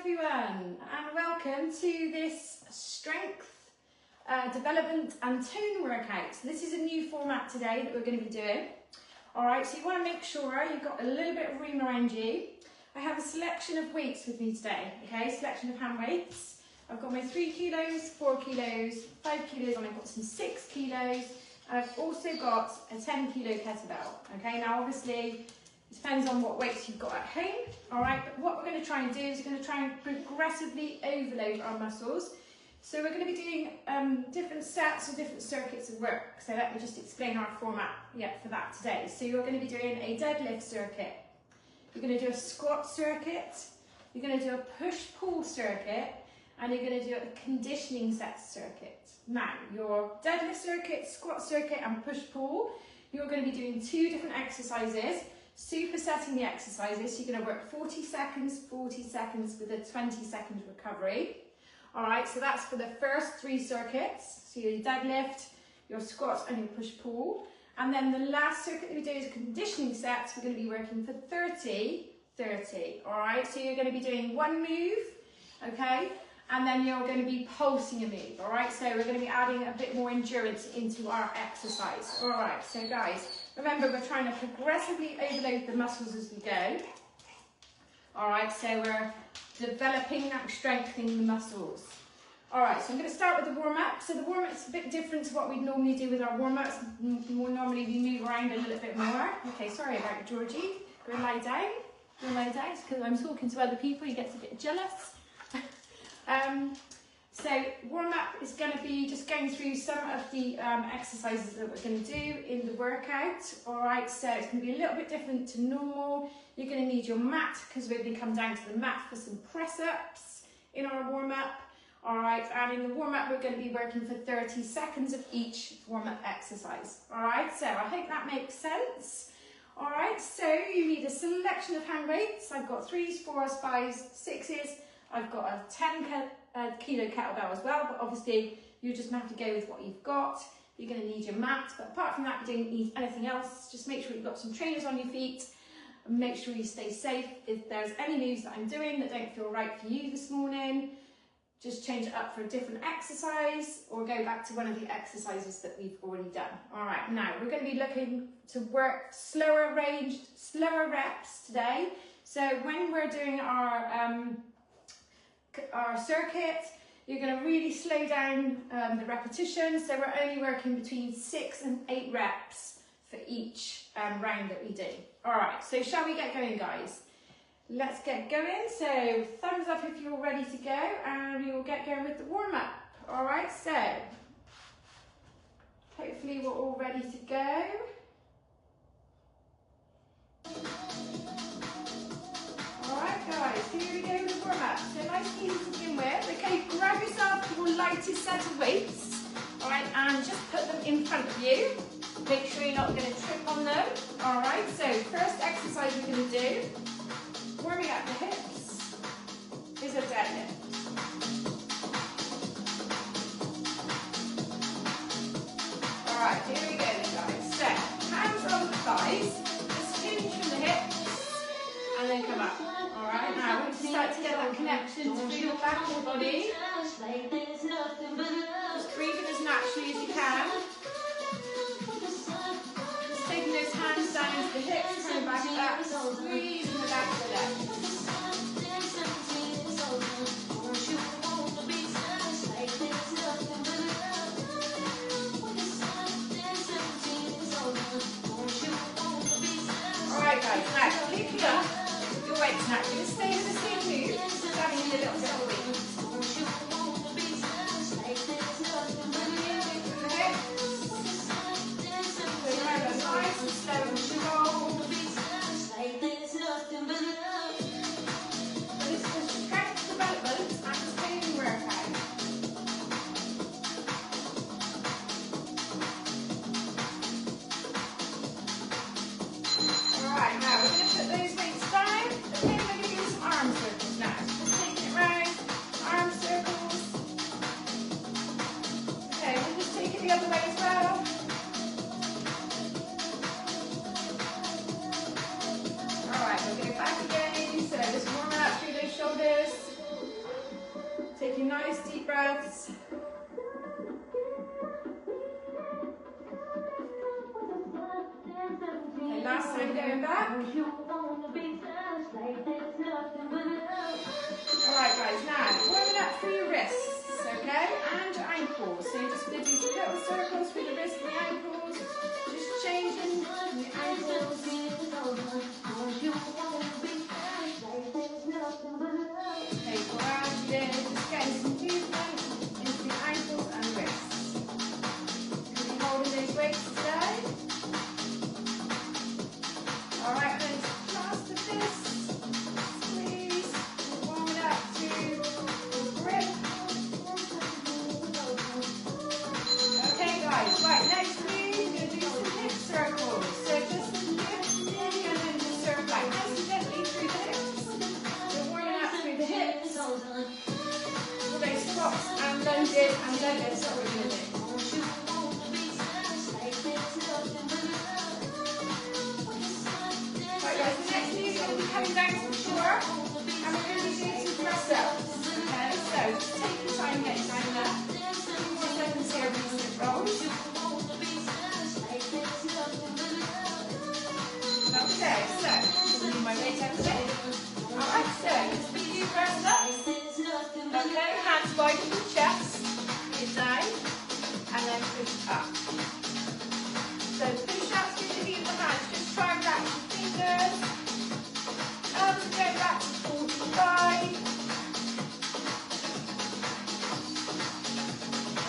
everyone, and welcome to this strength development and tone workout. So this is a new format today that we're going to be doing. Alright, so you want to make sure you've got a little bit of room around you. I have a selection of weights with me today, okay, selection of hand weights. I've got my 3 kilos, 4 kilos, 5 kilos, and I've got some 6 kilos, and I've also got a 10 kilo kettlebell, okay. Now obviously it depends on what weights you've got at home, alright, but what we're going to try and do is we're going to try and progressively overload our muscles. So we're going to be doing different sets or different circuits of work. So let me just explain our format for that today. So you're going to be doing a deadlift circuit, you're going to do a squat circuit, you're going to do a push-pull circuit, and you're going to do a conditioning set circuit. Now, your deadlift circuit, squat circuit, and push-pull, you're going to be doing 2 different exercises. Supersetting the exercises, so you're going to work 40 seconds with a 20-second recovery. Alright, so that's for the first 3 circuits, so your deadlift, your squat and your push-pull. And then the last circuit that we do is conditioning sets. We're going to be working for 30. Alright, so you're going to be doing 1 move, okay, and then you're going to be pulsing a move. Alright, so we're going to be adding a bit more endurance into our exercise. Alright, so guys, remember, we're trying to progressively overload the muscles as we go. Alright, so we're developing and strengthening the muscles. Alright, so I'm going to start with the warm-up. So the warm-up is a bit different to what we normally do with our warm-ups. More normally we move around a little bit more. Okay, sorry about it, Georgie. Go and lie down. Go and lie down. It's because I'm talking to other people, he gets a bit jealous. So warm-up is going to be just going through some of the exercises that we're going to do in the workout. Alright, so it's going to be a little bit different to normal. You're going to need your mat because we're going to come down to the mat for some press-ups in our warm-up. Alright, and in the warm-up we're going to be working for 30 seconds of each warm-up exercise. Alright, so I hope that makes sense. Alright, so you need a selection of hand weights. I've got 3s, 4s, 5s, 6s. I've got a 10 kilo kettlebell as well, but obviously you just have to go with what you've got. You're going to need your mat, but apart from that you don't need anything else. Just make sure you've got some trainers on your feet and make sure you stay safe. If there's any moves that I'm doing that don't feel right for you this morning, just change it up for a different exercise or go back to one of the exercises that we've already done. All right, now we're going to be looking to work slower ranged, slower reps today. So when we're doing our circuit, you're going to really slow down the repetition, so we're only working between 6 and 8 reps for each round that we do. Alright, so shall we get going, guys? Let's get going. So thumbs up if you're ready to go, and we will get going with the warm-up. Alright, so hopefully we're all ready to go. Alright guys, here we go with the warm-up. So nice and easy to begin with. Okay, grab yourself your lightest set of weights. Alright, and just put them in front of you. Make sure you're not going to trip on them. Alright, so first exercise we're going to do, warming up the hips, is a deadlift. Alright, here we go then guys. So, hands on the thighs, just hinge from the hips, and then come up. Alright, now once you start to get that connection through the back of the body, just breathing as naturally as you can. Just taking those hands down to the hips, coming back up, squeezing the back of the legs. Alright guys, now picking up your weights now. You're going to stay with the same move, just adding in a little bit of weight. Bringing in from the hips. Going around nice and slow and control. deep breaths. Okay, last time going back. Alright guys, now warming up through your wrists, okay, and your ankles. So you're just going to do some little circles through the wrists and the ankles, just changing the ankles. Okay, grounded, just getting some movement into the ankles and wrists. You'll be holding those weights today. Alright, and then clasp the fists. Right, next move, you're going to do some hip circles. So just lift and then just circle back nice and gently through the hips. We're warming up through the hips. All those squats and lunges and deadlifts that we're going to do. Right guys, the next move, you're going to be coming down to the floor and we're going to be doing some press ups. Okay, so just take your time getting down there. Just let them see our recent rolls. Okay, so this is my weight exit. Alright, so just be you press up. Okay, hands wide in your chest. Get down. And then push up. So push up through the heel of the hands. Just try and back your fingers. Elbows go back to 45.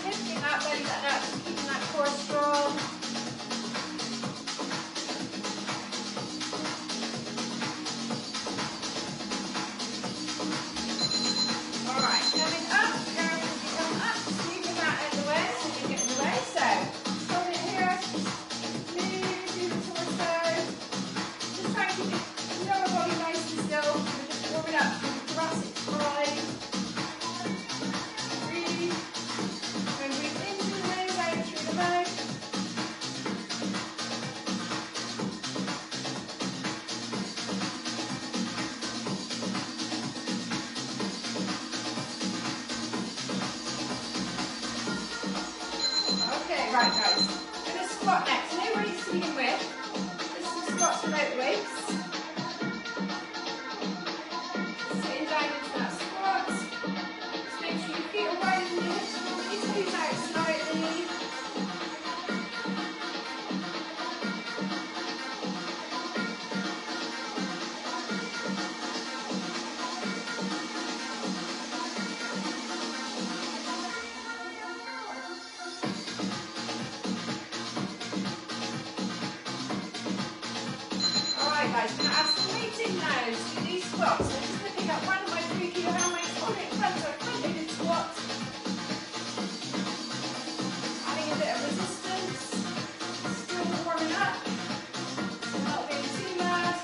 Lifting that belly button up, keeping that core strong. Right guys, we're going to squat next. No weights to begin with. This is the squats without weights. Sitting down into that squat. Just make sure your feet are wide and your hips are moving your toes out slightly. Guys, we're going to add some weight in now to these squats. So I'm just going to pick up one of my 3 kilo hand weights, hold it in front of a front-loaded squat. Adding a bit of resistance, still warming up, so not being too mad.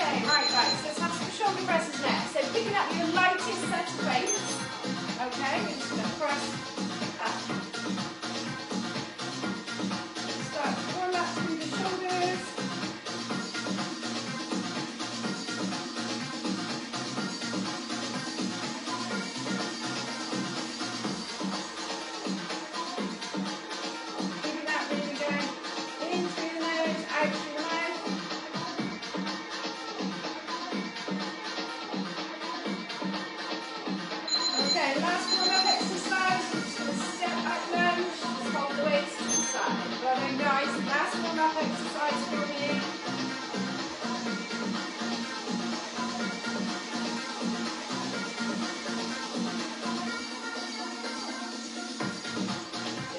Right guys, let's have some shoulder presses next. So picking up your lightest set of weights. Okay, we're just going to press up. Start to warm up through the shoulders. Keeping that really going in through the nose, out through the mouth. Okay, last warm-up exercise, we're just going to step back lunge, just hold the weights to the side. Well done guys, last warm-up exercise for you.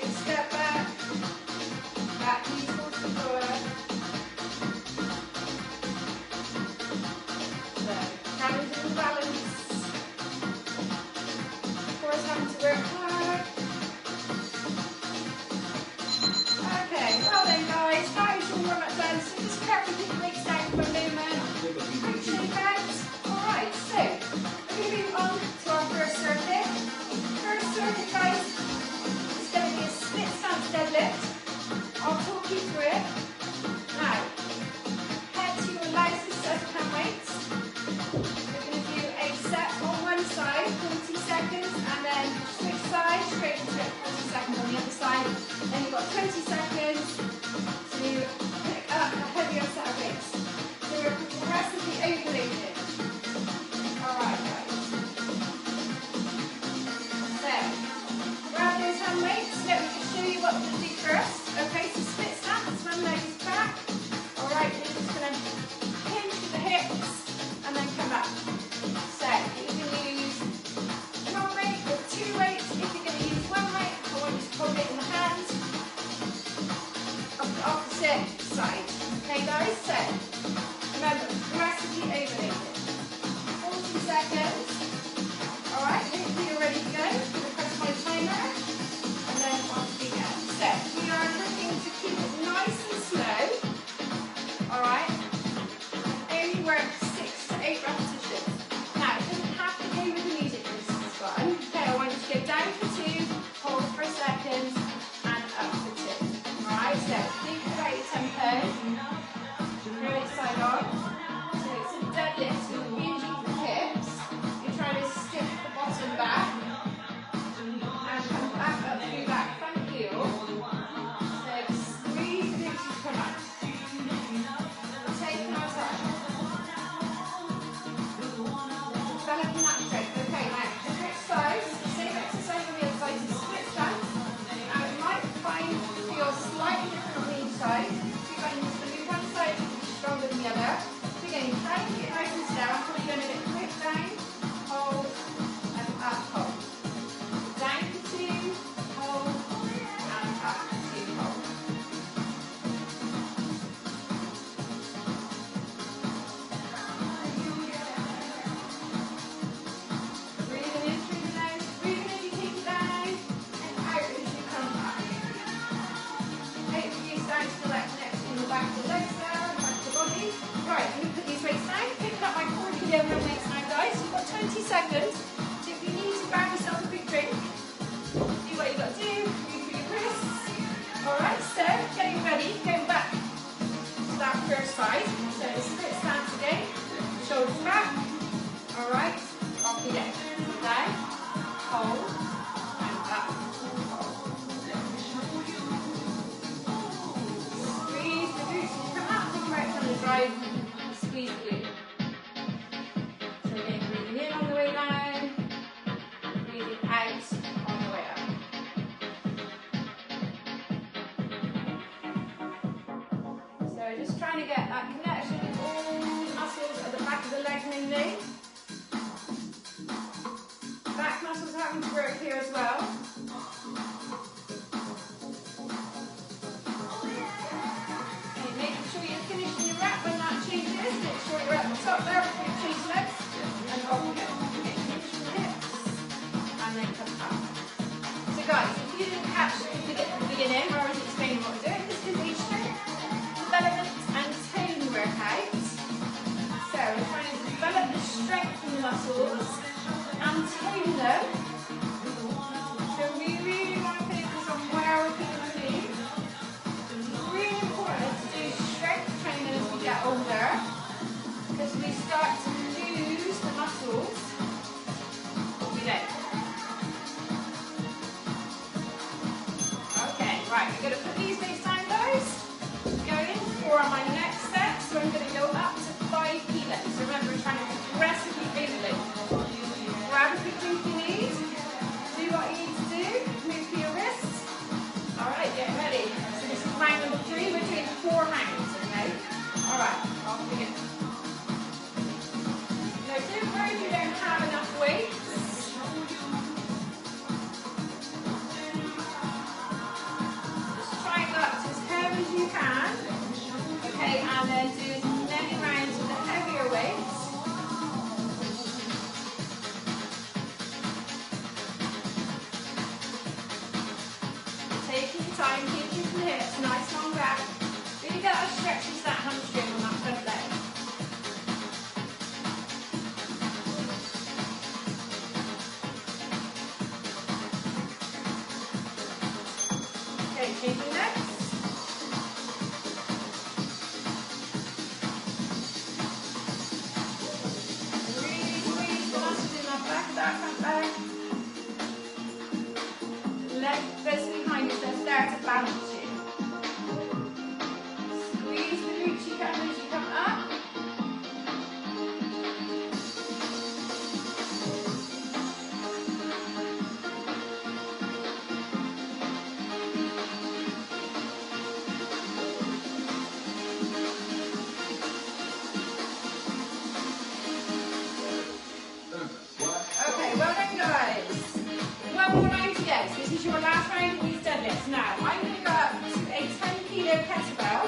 Big step back, back knee towards the floor. So, hands in balance. Time to work hard. Okay, well then guys, how's your Then you've got 20 seconds to pick up a heavier set of weights. So we're progressively overloading. Alright guys. So, grab those hand weights. Let me just show you what to do first. Okay, so split stance, one leg is back. Alright, we're just going to hinge to the hips and then come up. So, you can use one weight or two weights. If you're going to use one weight, I want you to hold it in the hand of the opposite side. Okay guys, so remember, progressively overloading. 40 seconds. Alright, hopefully you're ready to go. I'm going to press my timer and then off we go. So, we are looking to keep it nice and slow. Alright, only work 6 to 8 repetitions. Now, it doesn't have to go with the music, this is fun. Okay, I want you to go down for 2, hold for a second, and up for 2. Alright, so think about your tempo. Throw it side on. So it's a deadlift, so you're hinging the hips. You're trying to stiff the bottom back. And come back up through that front heel. So squeeze the glutes to come up. Taking our time. Developing that strength. Okay, now the exercise, same exercise on the other side, is split stance. Now it might feel slightly different on each side. So you're going to move one side stronger than the other. So again, try to get nice and slow. I'm probably going to get quick down, hold, and up, hold. Down for 2, hold, and up for 2, hold. Breathing in through the nose, breathing as you take it down, and out as you come back. Hopefully you start to feel that connection in the back of the legs there, and back of the body. Right, I'm going to put these weights down, picking up my 40 kilogram weights now guys. You've got 20 seconds, so if you need to grab yourself a quick drink, do what you've got to do, move through your wrists. Alright, so getting ready, going back to that first side. So split stance again, shoulders back. Alright, off we go. Down, hold, and up, hold. Squeeze the glutes to come up, think about trying to drive, squeeze the glute. So again, breathing in on the way down, breathing out on the way up. So just trying to get that connection with all the muscles at the back of the leg mainly. Back muscles having to work here as well. Okay, making sure you're finishing your rep when that changes. Make sure you're at the top there before you change legs. And off we go. Okay, finish the hips. And then come up. So guys, if you didn't catch the beginning where I was explaining what we're doing, this is a strength development and tone workout. So we're trying to develop the strength in the muscles and tone them. So we really want to focus on where we're putting the move. It's really important to do strength training as we get older, because we start to lose the muscles we don't. Okay, right, I'm going to put these weights down guys. Going for my next set, so I'm going to go up to 5 kilos. So remember, we're trying to progressively overload. Grab a quick drink if you need. Do what you need to do. Move through your wrists. Alright, get ready. So this is round number 3. We're doing 4 rounds, okay? Alright, off we go. Now don't worry if you don't have enough weights. Just try and go up to as heavy as you can. Okay, and then do as many rounds with the heavier weights. Taking your time, keeping the hips nice long back. Really get that stretch into that hamstring on that front leg. Okay, changing legs. Really squeeze the muscles in that back of that front leg. Leg goes behind you, so start to last round in these deadlifts. Now, I'm going to go up to a 10 kilo kettlebell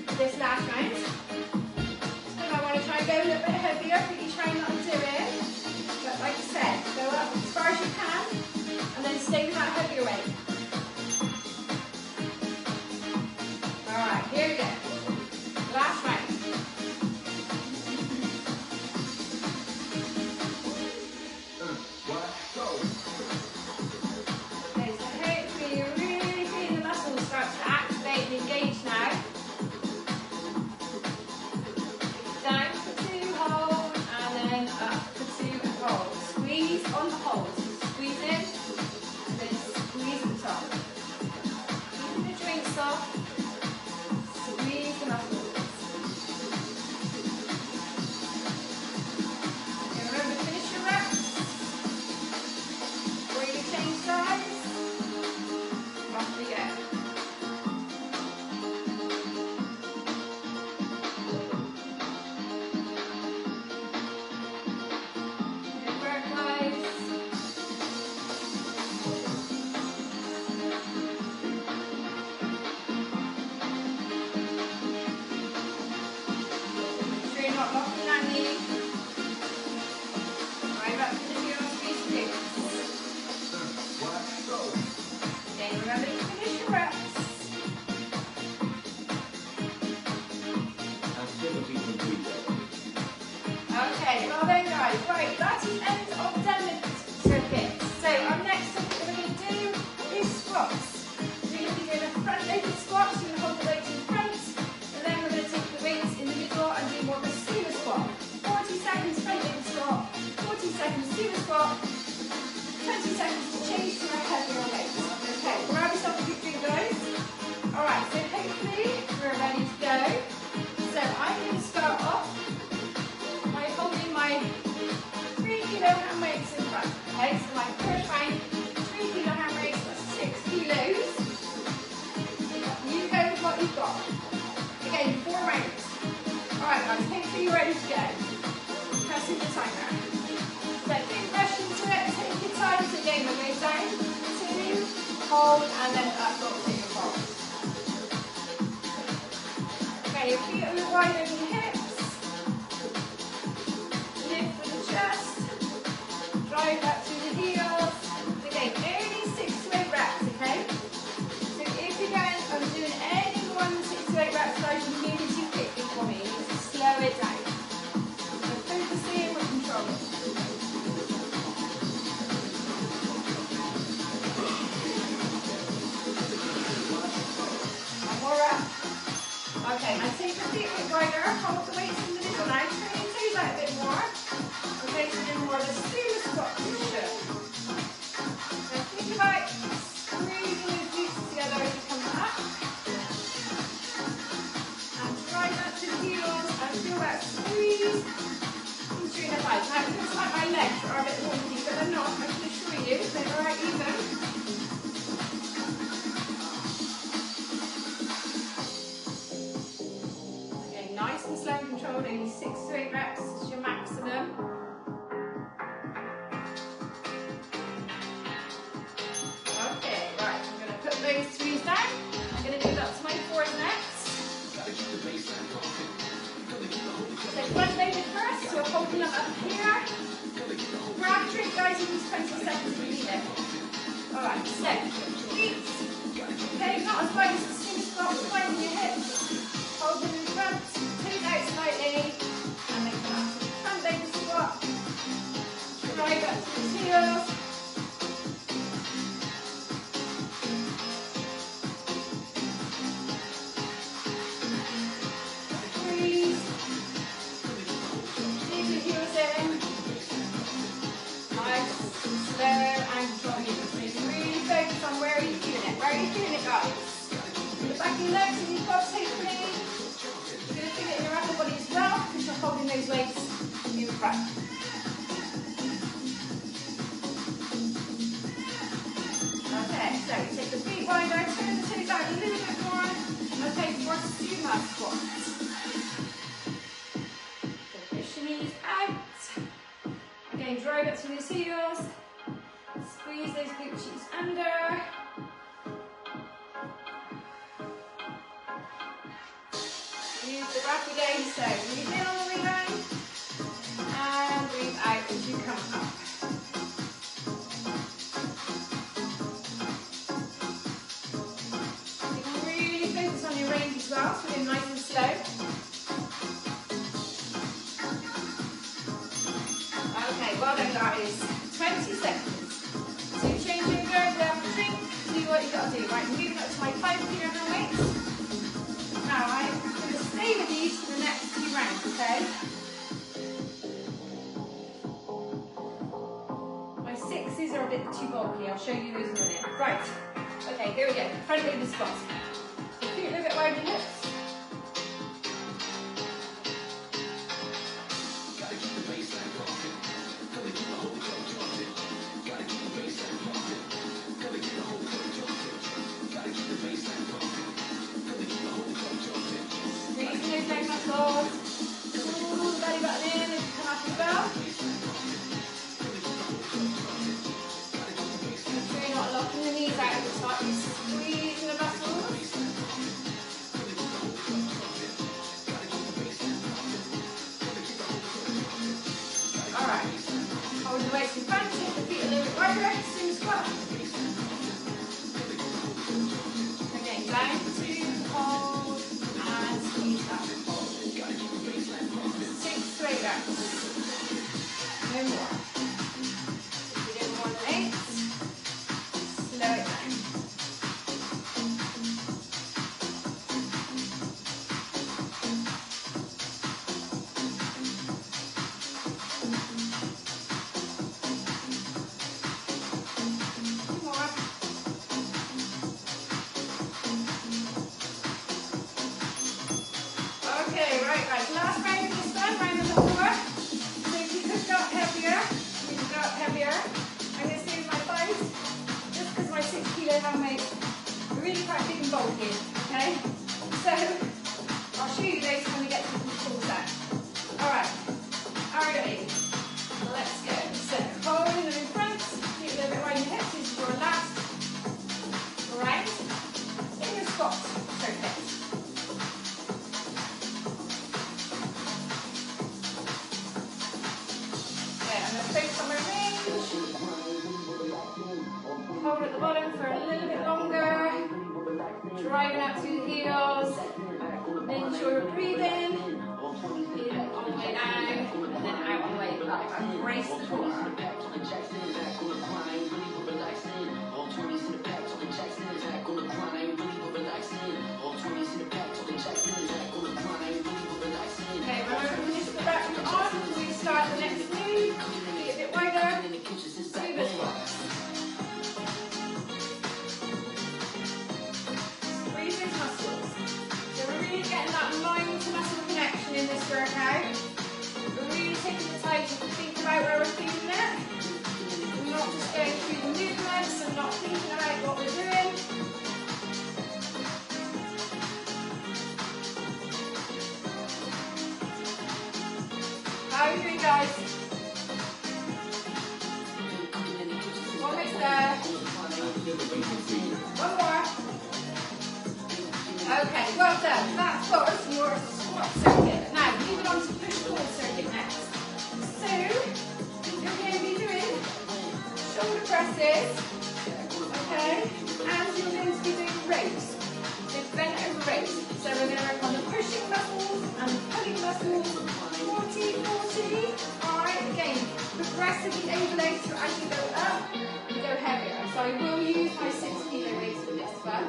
for this last round. And I want to try and go a little bit heavier for each round that I'm doing. But like I said, go up as far as you can and then stay with that heavier weight. Alright, here we go. Last round. Okay, so hopefully you're really feeling the muscles start to activate and engage now. Down for 2, hold, and then up for 2 and hold. Squeeze on the hold. Squeeze in, and then squeeze at the top. Keeping the joints soft. Squeeze the muscles. Okay, remember to finish your reps. Before you change sides. Off we go. Good work, guys. Make sure you're not locking that knee. Right up to the heel, squeeze glutes. Okay, remember to finish your reps. Okay, well then guys, right, that is the end of deadlift circuit. So our next circuit that we're going to do is squats. We're going to be doing a front-loaded squat, so you're going to hold the weights in front, and then we're going to take the weights in the middle and do more of a sumo squat. 40 seconds front-loaded squat, 40 seconds sumo squat, 20 seconds to change to a heavier weight. Okay, grab yourself a good drink, guys. Alright, so hopefully we're ready to go. So I'm going to start off by holding my 3 kilo hand weights in front. Okay, so my first round, 3 kilo hand weights, that's 6 kilos. You go with what you've got. Again, 4 rounds. Alright guys, hopefully you're ready to go. Pressing the timer. So big rush into it, take your time. So again, we'll go down, 2, hold, and then up, got 2, hold. Okay, your feet a little wide over your hips. Lift with the chest. Drive up through the heels. Again, only 6 to 8 reps, okay? So if you're going, I'm doing any more than 6 to 8 reps, guys, you're moving too quickly for me. You need to slow it down. So focus in with control. One more rep. Okay, now take your feet a bit wider, hold the weights in the middle now, turn your toes out a bit more. Okay, so you're more of a sumo squat position. So think about squeezing your glutes together as you come back. And drive up to the heels and feel that squeeze into your thighs. Now it looks like my legs are a bit wonky, but they're not, I can assure you, they're alright even. Nice and slow and controlled, only 6 to 8 reps is your maximum. Okay, right, I'm going to put those 3s down. I'm going to do that to my 4s next. So front loaded first, so holding them up here. Grab a drink, guys, in these 20 seconds if you need it. Alright, so feet. Okay, not as wide as the sumo squat, finding your hips. Hold them in front, toes out slightly, and then come up to the front leg squat. Drive up to the heels. Breathe. Dig your heels in. Nice, slow, and control movements. Really focus on where are you feeling it. Where are you feeling it, guys? The back of your legs and your quads, hopefully. You're going to feel it in your upper body as well, because you're holding those weights in front. Okay, so take the feet wider, turn the toes out a little bit more. Okay, for sumo squats. So push your knees out. Again, drive it to the heels. Squeeze those glute cheeks under. wrap again. So breathe in on the way down and breathe out as you come up. You can really focus on your range as well, so we're nice and slow. Okay, well done guys. 20 seconds. So you change your grab the drink, do what you got to do. Right, moving up to my 5 kg weights. Now I'm going to stay with these for the next few rounds, okay? My 6s are a bit too bulky, I'll show you those in a minute. Right, okay, here we go. Front loaded squats. So feet a little bit wide in hips. Squeezing those leg muscles. Pull the belly button in as you come up as well. Make sure you're not locking the knees out at the top. You're squeezing the muscles. Alright. Hold the waist in front, take the feet a little bit wider, same squat. Again, down, 2, hold, and squeeze up. 6 straight reps. No more. If you do more than 8, slow it down. More. Okay, right guys, last round of this one, round number 4. So if you could go up heavier, you can go up heavier. I'm going to stay with my 5s, just because my 6 kg handmade are really quite big and bulky, okay? So, I'll show you those when we get to the pulls out. Alright, are we ready? Let's go. So, holding them in front, feet a little bit wide in the hips, this is your last round in your squat circuit. Focus on my range. Hold at the bottom for a little bit longer. Driving out through the heels. Making sure you're breathing. In all the way down and then out all the way up. Embrace the core. Okay, remember to lift the back foot on before we start the next move. Feet a bit wider. Super squats. Squeeze those muscles. So we're really getting that mind to muscle connection in this workout. We're really taking the time to think about where we're feeling it. We're not just going through the movements and not thinking about what we're doing. How are you doing, guys? Almost there. One more. Okay, well done. That was your squat circuit. Now, moving on to push-pull circuit next. So, you're going to be doing shoulder presses, okay, and you're going to be doing rows. So, bent over rows. So, we're going to work on the pushing muscles and the pulling muscles. 40, 40. Alright, again, progressively overload so as you go up, you go heavier. So I will use my 6 kg weights for this one.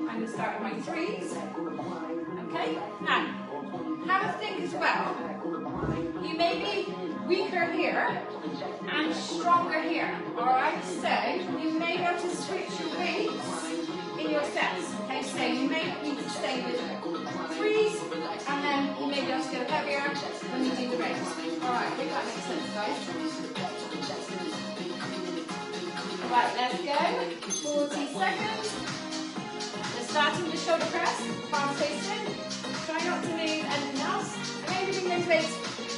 I'm going to start with my 3s. Okay, now, have a think as well. You may be weaker here and stronger here. Alright, so you may have to switch your weights in your sets. Okay, so you may need to stay with 3s and then you may be able to go heavier when you do the race. Alright, I think that makes sense, guys. Right, let's go. 40 seconds. We're starting the shoulder press, palms facing. Try not to move anything else. And maybe bring those weights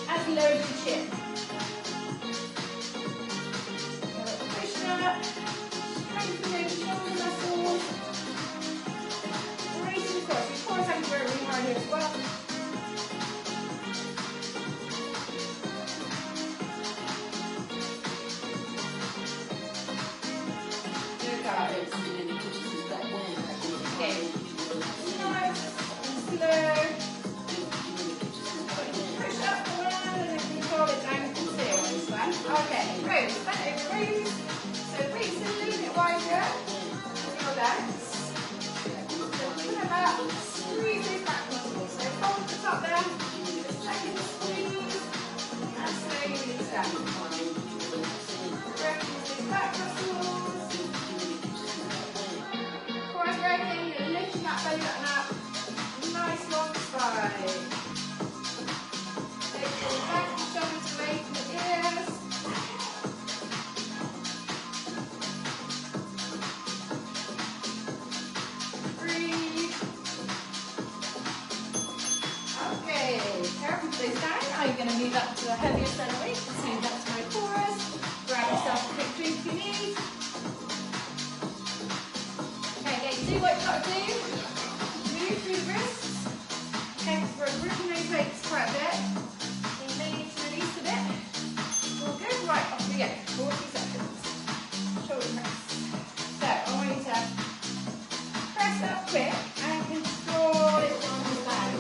as low as your chin. Pushing up. Strengthening those shoulder muscles. Raising the core. So your core is actually very hard here as well. Squeeze those back muscles. So hold the top there, give it a second squeeze, and slowly release that. Working those back muscles. Before I go in, you're lifting that belly button up. Nice long spine. Take the back of the shoulders away from the ears. Breathe. Okay, careful to stay down. Now you're going to move up to a heavier set of weight. So back to my chorus. Grab yourself a quick drink if you need. Okay, do what you've got to do. Move through the wrists. Okay, because we're gripping those weights quite a bit. So you may need to release a bit. All good. Right, off we go. 40 seconds. Shoulder press. So I want you to press up quick and control it on the side.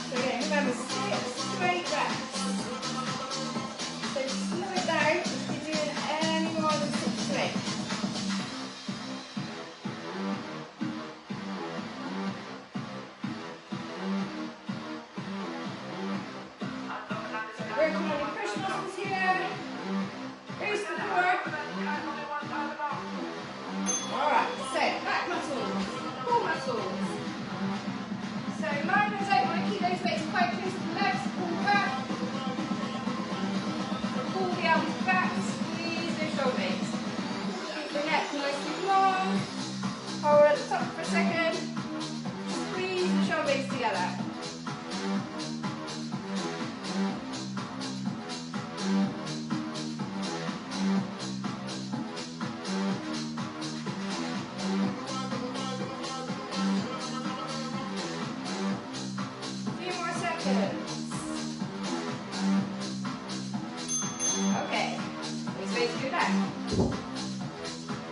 So again, remember, straight reps. So slow it down if you're doing any more than 6 to 8. Working on your push muscles here. Boost the core. Alright, so back muscles, core muscles. So line those out, you want to keep those weights quite close to the legs, pull back. Pull the elbows back, squeeze those shoulder blades. Keep the neck nice and long. Hold at the top for a second. Squeeze the shoulder blades together. Okay, these weights go back.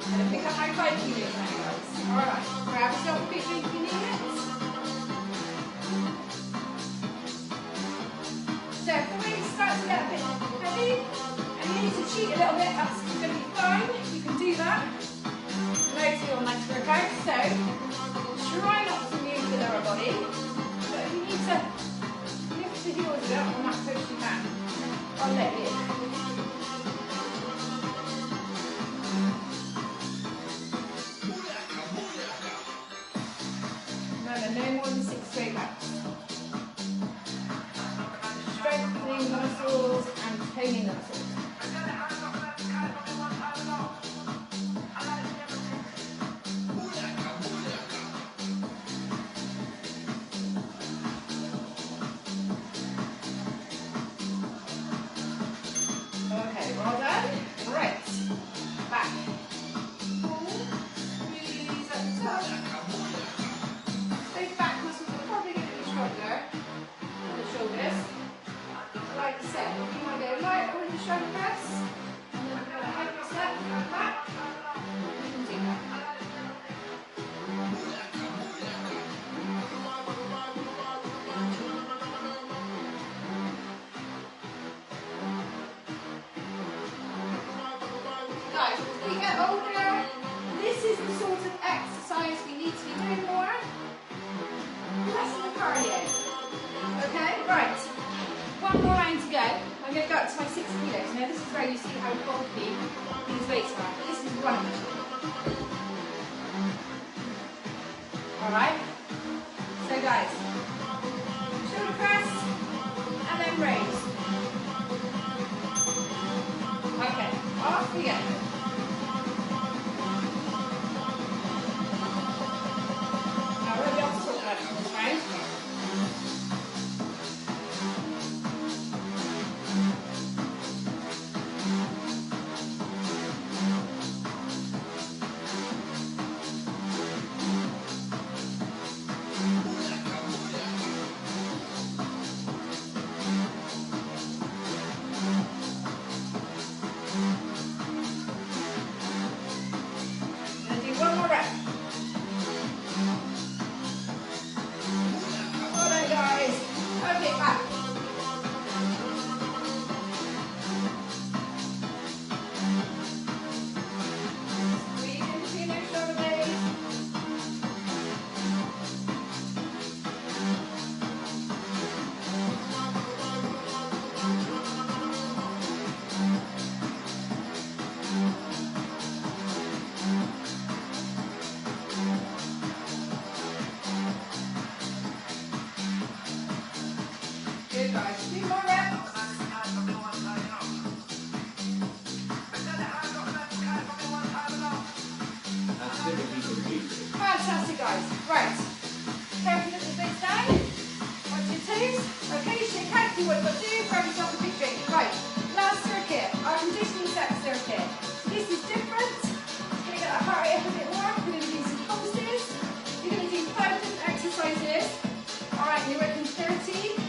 And pick up my biking weight now, guys. Alright, grab yourself a quick drink if you need it. So if the weights start to get a bit heavy and you need to cheat a little bit, that's going to be fine. You can do that. Loads of your legs work out. So try not to move the lower body. But if you need to lift the heels a bit on that push, you can. I'll let you. Remember, no more than 6 straight reps. Strengthening the muscles and toning the muscles. Okay, well done. Right. Back. Pull. Squeeze at the top. Those back muscles are probably going to be stronger than the shoulders. Like I said, you want to go lighter with the shoulder press, and then we're going to heavy step back. You can do that. Guys, as we get older, this is the sort of exercise we need to be doing more. Less of the cardio. Okay, right. One more round to go. I'm going to go up to my 6 kilos. Now this is where you see how bulky these weights are. This is one of them. Alright? So guys, shoulder press and then raise. Okay, off we go. Now we'll be able to talk about this round. guys. Right. Careful little bits down. Watch your toes. Okay, shake out if you want, but do grab yourself a big drink. Right. Last circuit, our conditioning set circuit. So this is different. It's going to get that heart rate up a bit more. We're going to do some pulses. You're going to do 5 different exercises. Alright, you're working 30.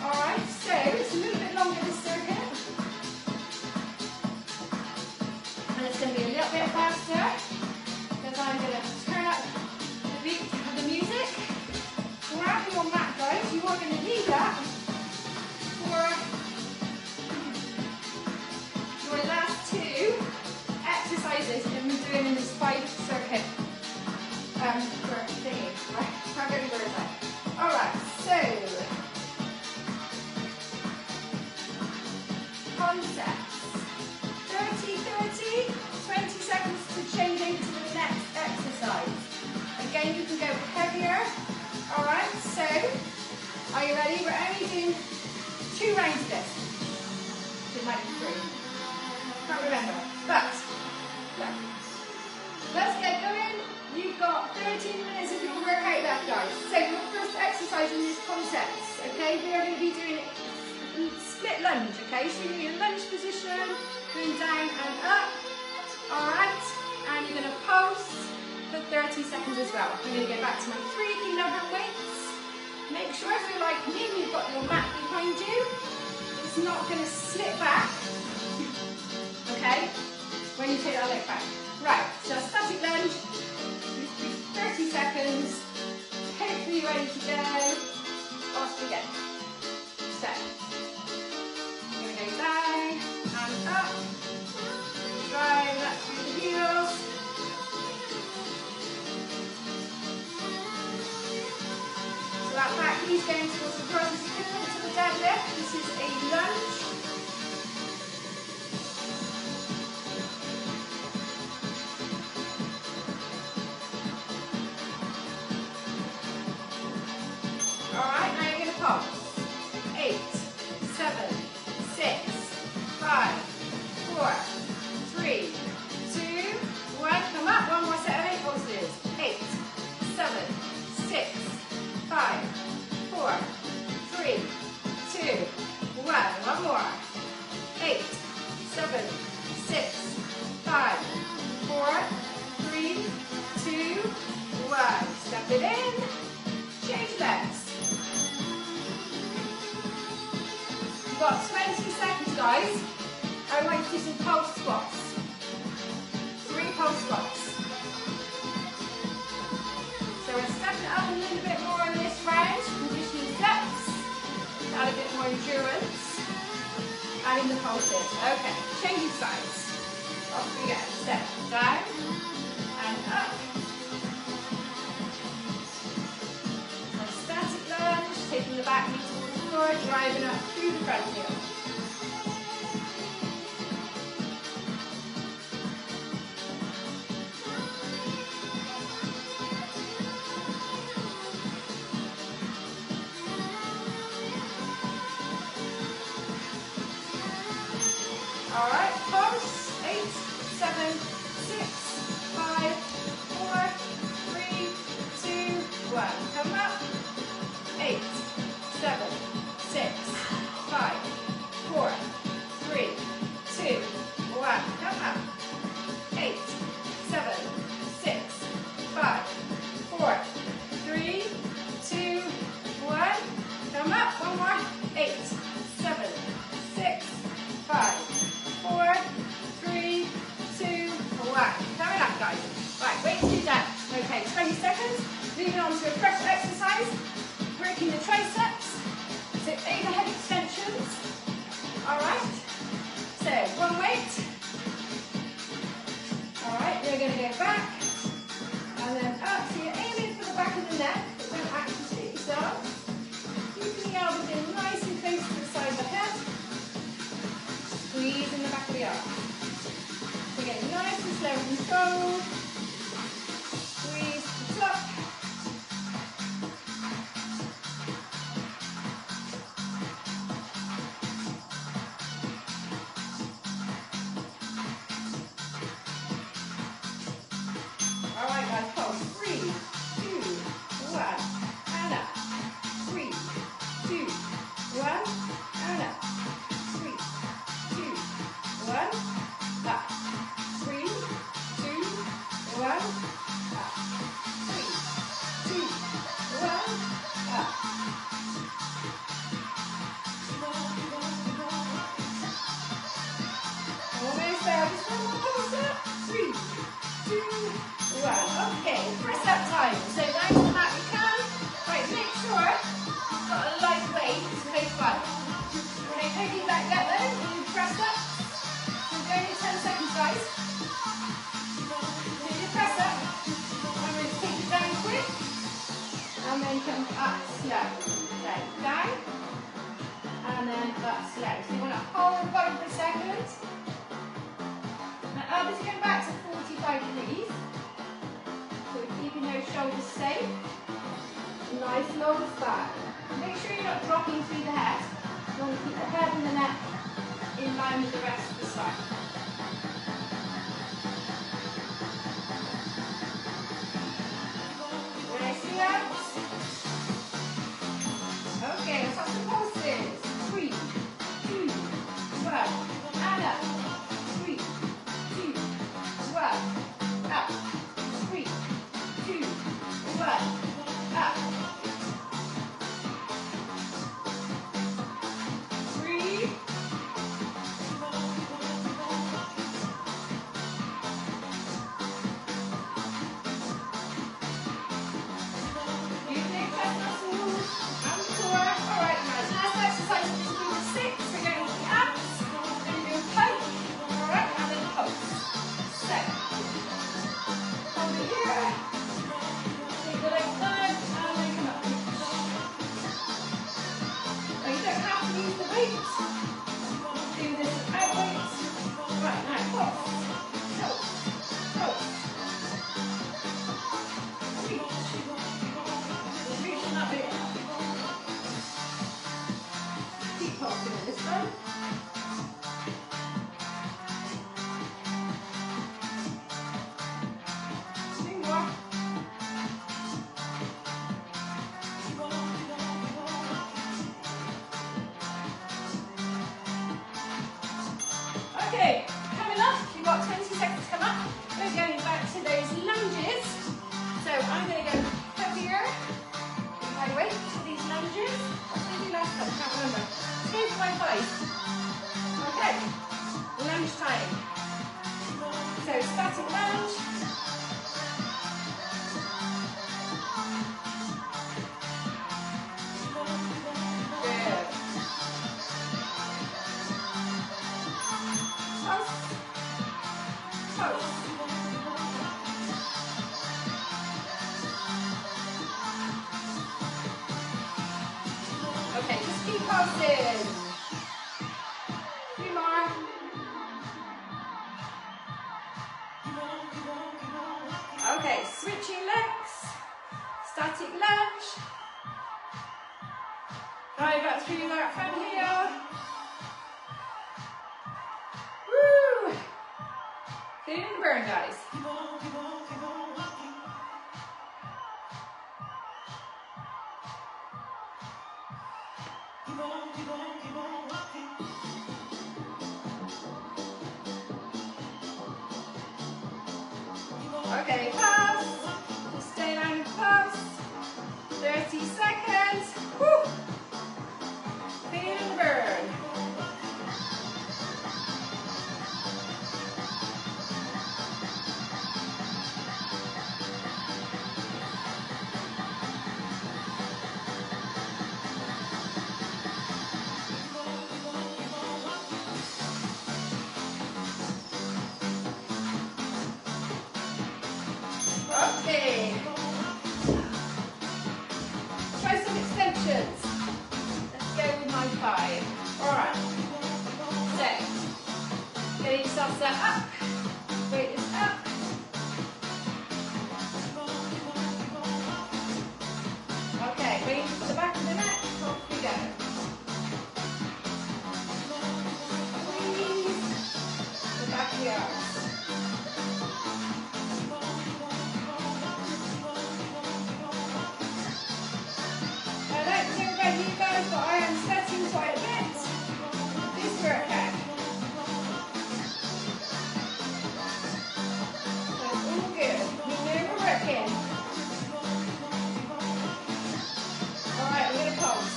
Alright, so it's a little bit longer this circuit. And it's going to be a little bit faster because I'm going to turn up the beat of the music. Grab your mat, guys. You are going to need that for your last 2 exercises that we're doing in this 5 circuit thingy. Right, can't get any words out. Alright, so concepts. 30, 20 seconds to change into the next exercise. Again, you can go heavier. Alright, so are you ready? We're only doing 2 rounds of this. It might be 3. Can't remember. But look, let's get going. You've got 13 minutes of your workout left, guys. So your first exercise in this concepts, okay? We are going to be doing split lunge, okay? So you're in your lunge position, going down and up, alright? And you're going to pulse for 30 seconds as well. I'm going to go back to my 3 kilogram weights. Make sure if you're like me, you've got your mat behind you. It's not going to slip back, okay? When you take that leg back. Right, so static lunge, 30 seconds, hopefully you're ready to go, off we go. So, I'm going to go down and up, drive that through the heels. So that back knee's going towards the front, it's equivalent to the deadlift. This is a lunge. Alright, now you're going to pulse. 8, 7, 6, 5, 4, 3, 2, 1. Come up, one more set of 8 pulses. 8, 7, 6, 5, 4, 3, 2, 1. One more. 8, 7, 6, 5, 4, 3, 2, 1. Step it in. Change legs. You've got 20 seconds, guys. I want you to do some pulse squats. 3 pulse squats. So we're stepping up a little bit more in this round. Conditioning steps. Add a bit more endurance. Adding the pulses. Okay, changing sides. Off we go. Step down and up. Static lunge, taking the back knee towards the floor, driving up through the front heel. Alright, pulse. 8, 7, 6, 5, 4, 3, 2, 1. Come up. 8, 7, 6, 5, 4, 3, 2, 1. Come up. 8, 7, 6, 5, 4, 3, 2, 1. Come up. One more. 8, 7, 6, 5, 4, 3, 2, 1. Coming up, guys. Right, weights do down. Okay, 20 seconds. Moving on to a fresh exercise. Working the triceps. So overhead extensions. Alright. So one weight. Alright, you're going to go back. And then up. So you're aiming for the back of the neck, but don't actually hit yourself. Keeping the elbows in nice and close to the side of the head. Squeeze in the back of the arm. So get nice and slow and controlled. Squeeze to the top. Alright guys, pulse. 3, just one more pulse up. 3, 2, 1. Okay, press up time. So down to the mat you can. Right, make sure you've got a light weight to make fun. Okay, picking back up then. You press up. We're going to 10 seconds, guys. So you press up. I'm going to take it down quick. And then come up slow. So down. And then up slow. So you want to hold the bottom for a second. Now others going back to 45 degrees. So we're keeping those shoulders safe. Nice long spine. Make sure you're not dropping through the head. You want to keep the head and the neck in line with the rest of the spine. Racing out. Okay, let's have some pulses. 3, 2, 1. And up. 3, 2, 1. Up. 3, 2, 1. Up. 3. Using chest muscles and core. Alright guys, last exercise is just group of 6. We're going to the abs. Then we're doing plank. Alright, and then pulse. So, hold it here. Take the legs down and then come up. Now you don't have to use the weights. Do this without weights. Right, now pulse. Pulse. Pulse. Reach. Reaching up here. Keep pulsing in this one. 2 more. Okay, coming up, you've got 20 seconds to come up. We're going back to those lunges. So I'm going to go heavier with my weight to these lunges. What did I do last time? I can't remember. Let's go for my thighs. Okay, lunge time. So static lunge. Good. Pulse. Pulse. Okay, just keep pulsing. 3 more. Okay, switching legs. Static lunge. Drive up through that front heel. Woo! Feeling the burn, guys. Okay, pulse. Stay down and pulse. 30 seconds. Woo! Feeling the burn. Okay. Try some extensions. Let's go with my 5. Alright. So, get yourself set up. Weight is up. Okay, weight to the back of the neck. Off we go. Squeeze the back of the arms. You guys, but I am sweating quite a bit. This workout. So it's all good. We know we're working. Alright, we're going to pulse.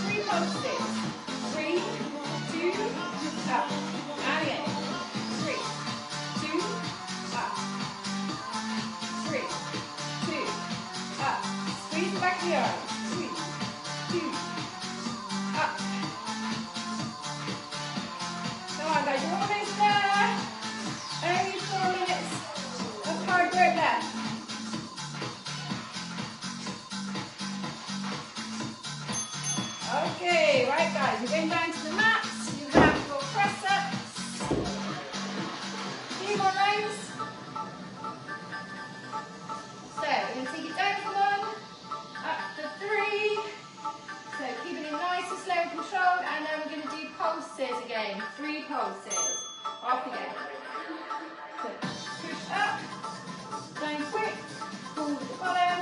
3 pulses. 3, 2, up. And in. 3, guys. So we're going to take it down for 1, up for 3. So keeping it nice and slow and controlled, and then we're going to do pulses again. 3 pulses. Off we go. So push up, down quick, pull with the bottom,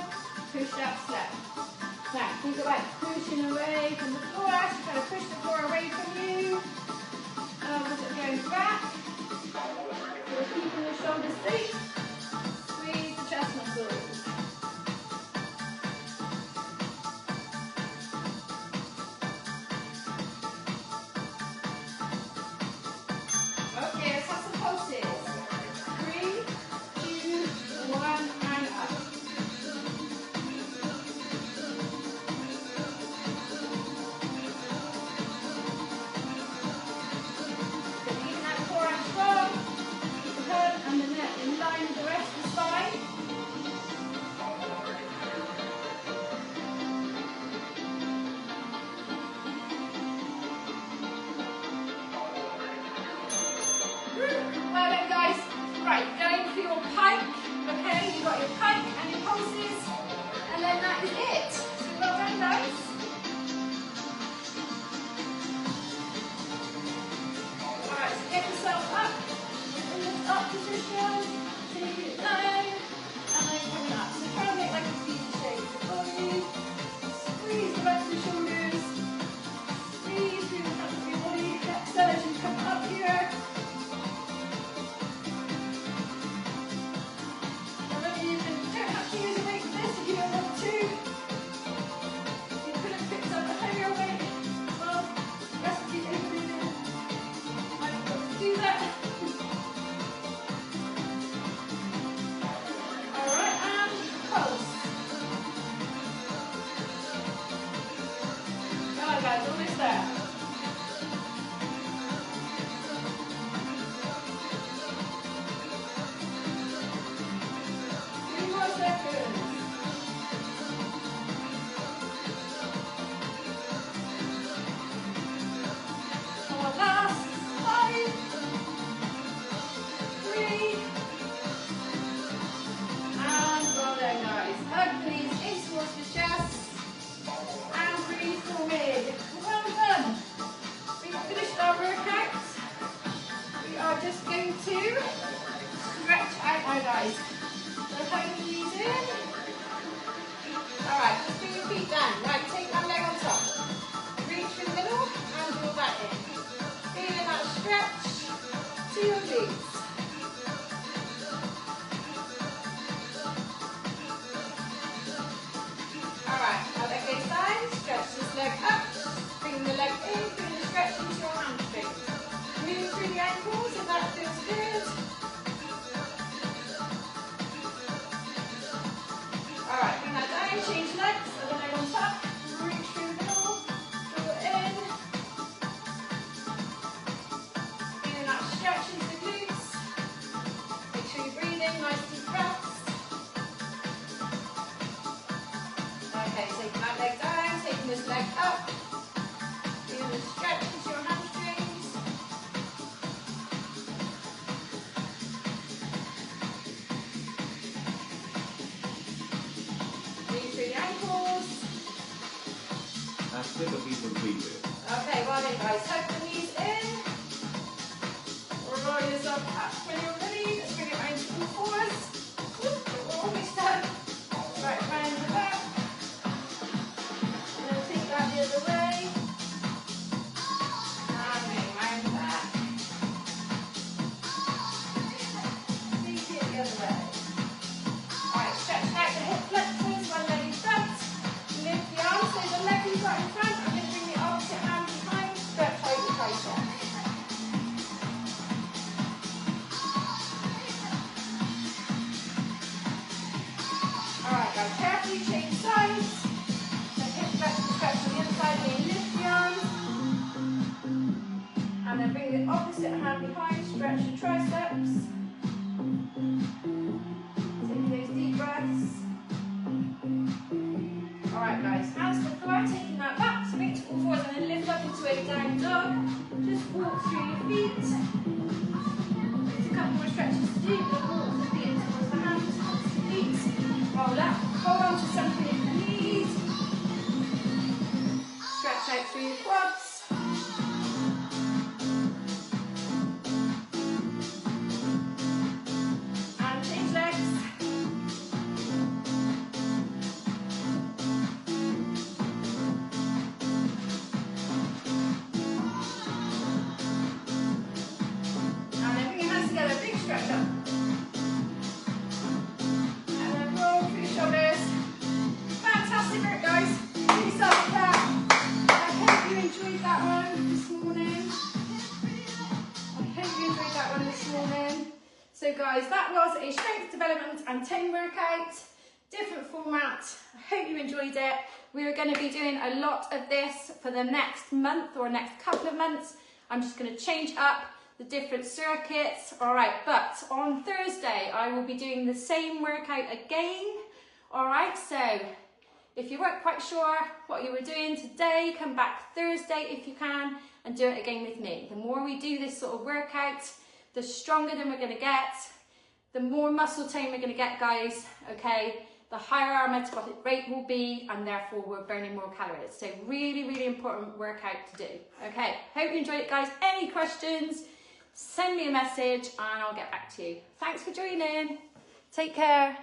push up slow. Now think about pushing away from the floor, so try to push the floor away from you. Elbows are going back. So we're keeping the shoulders straight. Squeeze the chest muscles. Okay, let's have some pulses. 3, 2, 1, and up. And the neck in line with the rest of the spine. Well done, guys. Right, going for your pike. Okay, you've got your pike and your pulses, and then that is it. So well done, guys. Alright, so get yourself up. Up position, take it down, and then bring it up. So try and make like a C shape for the body. Squeeze the rest of the shoulders. Squeeze through the front of your body. Exhale as you come up here. Remember, you don't have to use a weight for this if you don't want to. You could have picked up a heavier weight. Well, rest of you breathing. I've got to do that. Guys, almost there. 2 more seconds. Come on, last. 5, 3, and well done, guys. Hug the knees in towards the chest. And breathe forward. Well done. We've finished our workout. We are just going to stretch out our guys. So hug the knees in. Alright, just bring your feet down. Right, take one leg on top. Reach through the middle and draw that in. Feeling that stretch to your glutes. Alright, now leg goes down, stretch this leg up, bring the leg in, bring the stretch into your hamstrings. Move through the ankles if that feels good. Alright, bring that down, change legs, other leg on top, reach through the middle, draw it in. Feeling that stretch into the glutes. Make sure you're breathing, nice deep breaths. Okay, taking that leg down, taking this leg up, feeling the stretch into your hamstrings. Move through the ankles. That's it, but people breathe it. Okay, well done, guys. Hug the knees in. Roll yourself up when you're ready. Let's bring it round to the fours. We're almost done. Right, round the back. And then take that the other way. And then round the back. Take it the other way. Alright, stretch out the hip flexors, one leg in front. Lift the arms, so the leg you've got in front. I'm going to bring the opposite hand behind. Stretch out the tricep. Alright guys, carefully change sides. So hip flexion stretch on the other side, then lift the arms. And then bring the opposite hand behind, stretch the triceps. Take those deep breaths. Alright guys, hands to the floor, taking that back, so bring it to all fours and then lift up into a down dog. Just walk through your feet. There's a couple more stretches to do. So guys, that was a strength development and tone workout, different format. I hope you enjoyed it. We are going to be doing a lot of this for the next month or next couple of months. I'm just going to change up the different circuits. All right, but on Thursday, I will be doing the same workout again. All right, so if you weren't quite sure what you were doing today, come back Thursday if you can and do it again with me. The more we do this sort of workout, the stronger then we're going to get, the more muscle tone we're going to get, guys, okay? The higher our metabolic rate will be, and therefore we're burning more calories. So really, really important workout to do. Okay, hope you enjoyed it, guys. Any questions, send me a message and I'll get back to you. Thanks for joining. Take care.